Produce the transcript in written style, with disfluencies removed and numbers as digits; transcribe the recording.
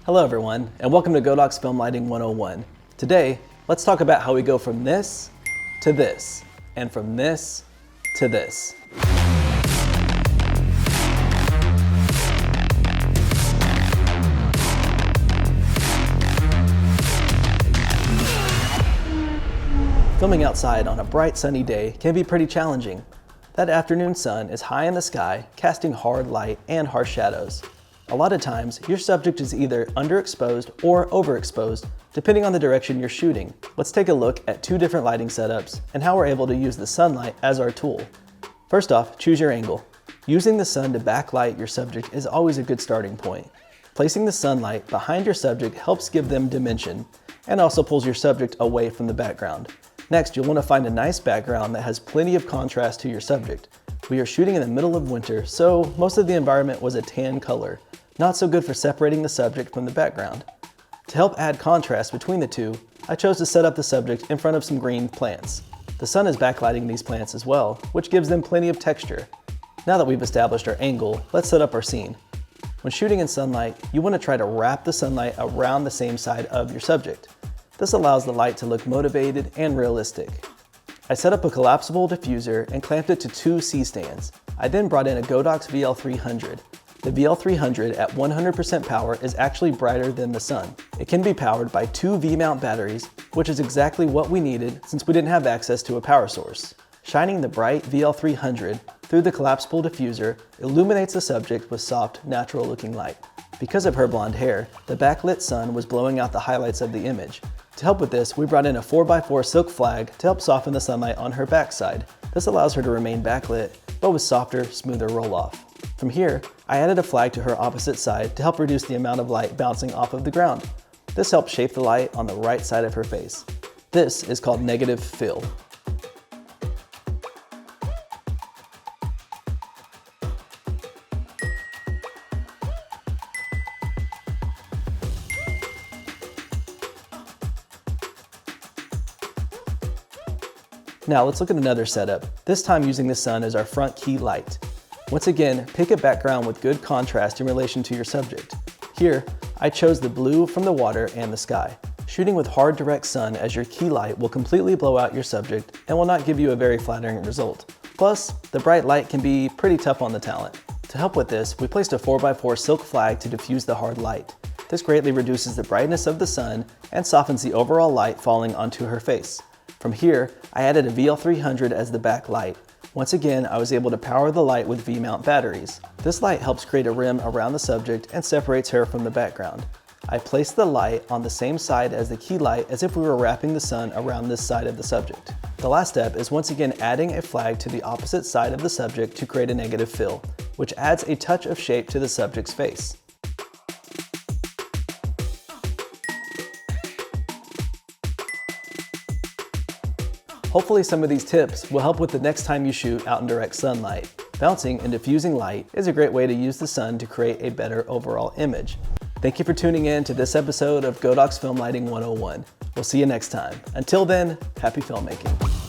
Hello everyone, and welcome to Godox Film Lighting 101. Today, let's talk about how we go from this to this, and from this to this. Filming outside on a bright sunny day can be pretty challenging. That afternoon sun is high in the sky, casting hard light and harsh shadows. A lot of times, your subject is either underexposed or overexposed, depending on the direction you're shooting. Let's take a look at two different lighting setups and how we're able to use the sunlight as our tool. First off, choose your angle. Using the sun to backlight your subject is always a good starting point. Placing the sunlight behind your subject helps give them dimension and also pulls your subject away from the background. Next, you'll want to find a nice background that has plenty of contrast to your subject. We are shooting in the middle of winter, so most of the environment was a tan color. Not so good for separating the subject from the background. To help add contrast between the two, I chose to set up the subject in front of some green plants. The sun is backlighting these plants as well, which gives them plenty of texture. Now that we've established our angle, let's set up our scene. When shooting in sunlight, you want to try to wrap the sunlight around the same side of your subject. This allows the light to look motivated and realistic. I set up a collapsible diffuser and clamped it to two C-stands. I then brought in a Godox VL300. The VL300 at 100% power is actually brighter than the sun. It can be powered by two V-mount batteries, which is exactly what we needed since we didn't have access to a power source. Shining the bright VL300 through the collapsible diffuser illuminates the subject with soft, natural-looking light. Because of her blonde hair, the backlit sun was blowing out the highlights of the image. To help with this, we brought in a 4x4 silk flag to help soften the sunlight on her backside. This allows her to remain backlit, but with softer, smoother roll-off. From here, I added a flag to her opposite side to help reduce the amount of light bouncing off of the ground. This helps shape the light on the right side of her face. This is called negative fill. Now let's look at another setup, this time using the sun as our front key light. Once again, pick a background with good contrast in relation to your subject. Here, I chose the blue from the water and the sky. Shooting with hard direct sun as your key light will completely blow out your subject and will not give you a very flattering result. Plus, the bright light can be pretty tough on the talent. To help with this, we placed a 4x4 silk flag to diffuse the hard light. This greatly reduces the brightness of the sun and softens the overall light falling onto her face. From here, I added a VL300 as the back light. Once again, I was able to power the light with V-mount batteries. This light helps create a rim around the subject and separates her from the background. I placed the light on the same side as the key light as if we were wrapping the sun around this side of the subject. The last step is once again adding a flag to the opposite side of the subject to create a negative fill, which adds a touch of shape to the subject's face. Hopefully some of these tips will help with the next time you shoot out in direct sunlight. Bouncing and diffusing light is a great way to use the sun to create a better overall image. Thank you for tuning in to this episode of Godox Film Lighting 101. We'll see you next time. Until then, happy filmmaking.